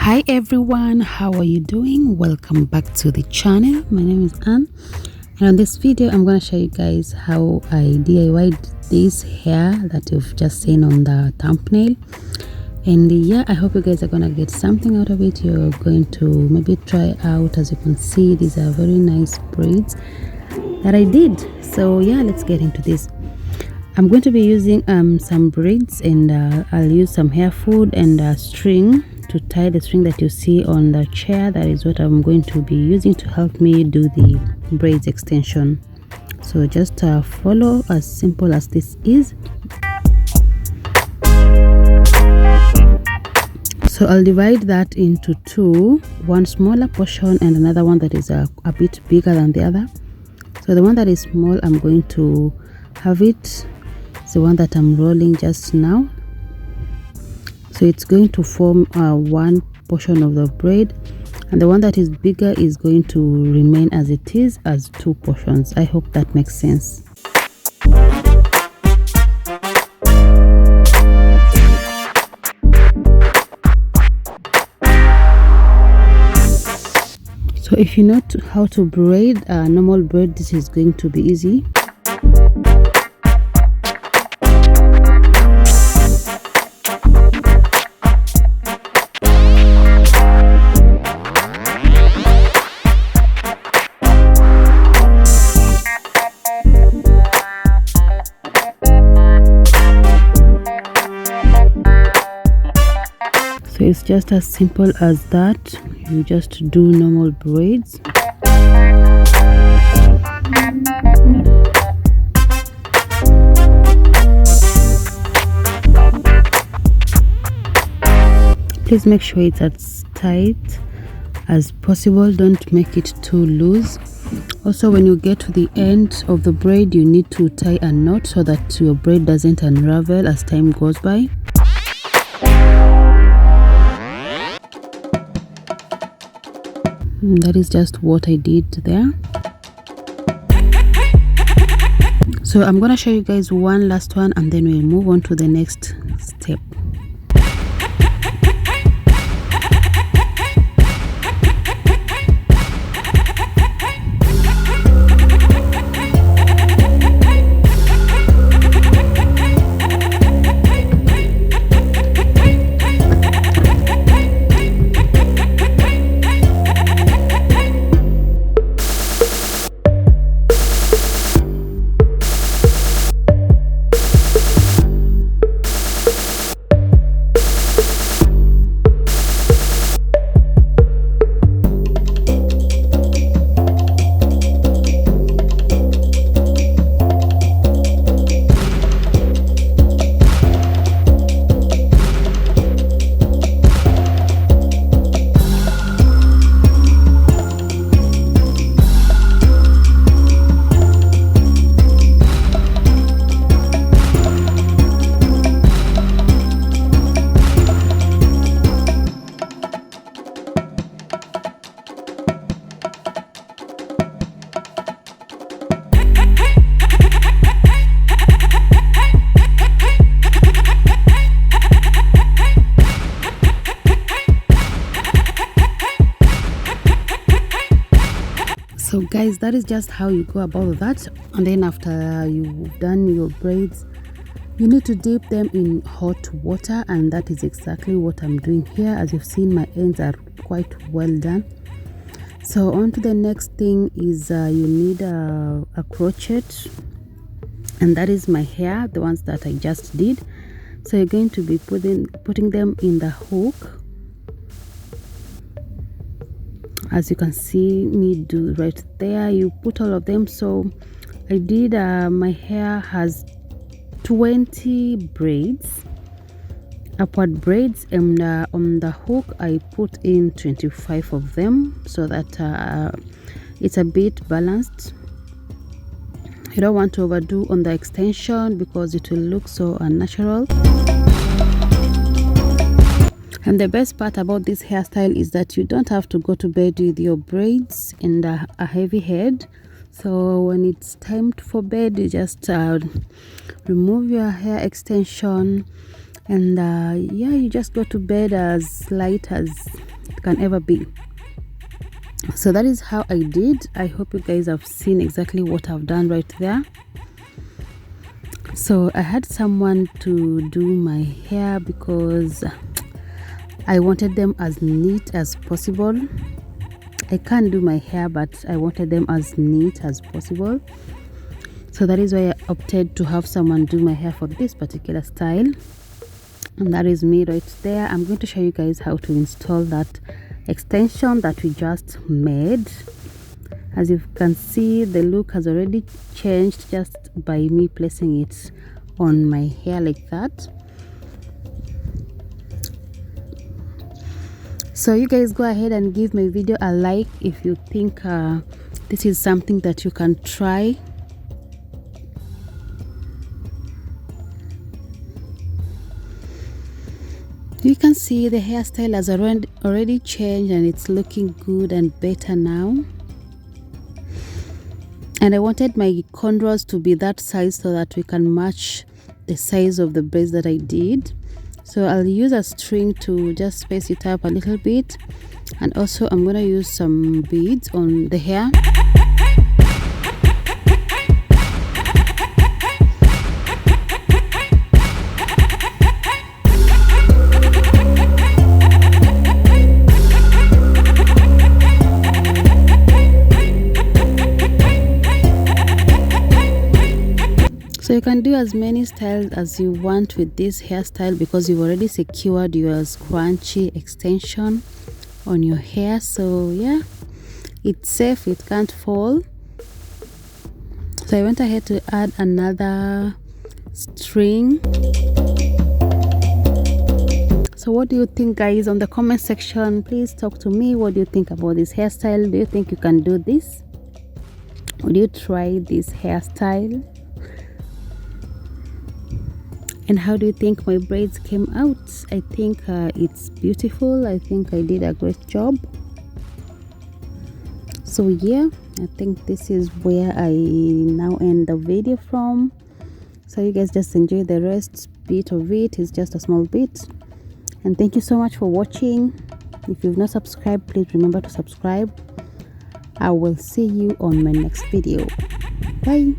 Hi everyone, how are you doing? Welcome back to the channel. My name is Anne, and on this video I'm going to show you guys how I DIY'd this hair that you've just seen on the thumbnail. And yeah, I hope you guys are gonna get something out of it. You're going to maybe try out. As you can see, these are very nice braids that I did. So yeah, let's get into this. I'm going to be using some braids, and I'll use some hair food and a string to tie the string that you see on the chair. That is what I'm going to be using to help me do the braids extension. So just follow, as simple as this is. So I'll divide that into two, one smaller portion and another one that is a bit bigger than the other. So the one that is small, I'm going to have it, it's the one that I'm rolling just now. So it's going to form one portion of the braid, and the one that is bigger is going to remain as it is, as two portions. I hope that makes sense. So if you know how to braid a normal braid, this is going to be easy. So it's just as simple as that. You just do normal braids. Please make sure it's as tight as possible. Don't make it too loose. Also, when you get to the end of the braid, you need to tie a knot so that your braid doesn't unravel as time goes by. That is just what I did there. So I'm gonna show you guys one last one, and then we'll move on to the next step. So guys, that is just how you go about that. And then after you've done your braids, you need to dip them in hot water, and that is exactly what I'm doing here. As you've seen, my ends are quite well done. So on to the next thing is you need a crochet, and that is my hair, the ones that I just did. So you're going to be putting them in the hook, as you can see me do right there. You put all of them. So I did my hair has 20 braids, upward braids, and on the hook I put in 25 of them, so that it's a bit balanced. You don't want to overdo on the extension because it will look so unnatural. And the best part about this hairstyle is that you don't have to go to bed with your braids and a heavy head. So when it's time for bed, you just remove your hair extension, and yeah, you just go to bed as light as it can ever be. So that is how I did. I hope you guys have seen exactly what I've done right there. So I had someone to do my hair because I wanted them as neat as possible. I can't do my hair, but I wanted them as neat as possible. So that is why I opted to have someone do my hair for this particular style. And that is me right there. I'm going to show you guys how to install that extension that we just made. As you can see, the look has already changed just by me placing it on my hair like that. So you guys go ahead and give my video a like if you think this is something that you can try. You can see the hairstyle has already changed and it's looking good and better now. And I wanted my cornrows to be that size so that we can match the size of the braids that I did. So I'll use a string to just space it up a little bit, and also I'm going to use some beads on the hair. So you can do as many styles as you want with this hairstyle because you've already secured your scrunchy extension on your hair. So yeah, it's safe, it can't fall. So I went ahead to add another string. So what do you think, guys? On the comment section, please talk to me. What do you think about this hairstyle? Do you think you can do this? Would you try this hairstyle? And how do you think my braids came out? I think it's beautiful. I think I did a great job. So yeah, I think this is where I now end the video from. So you guys just enjoy the rest bit of it. It's just a small bit. And thank you so much for watching. If you've not subscribed, please remember to subscribe. I will see you on my next video. Bye.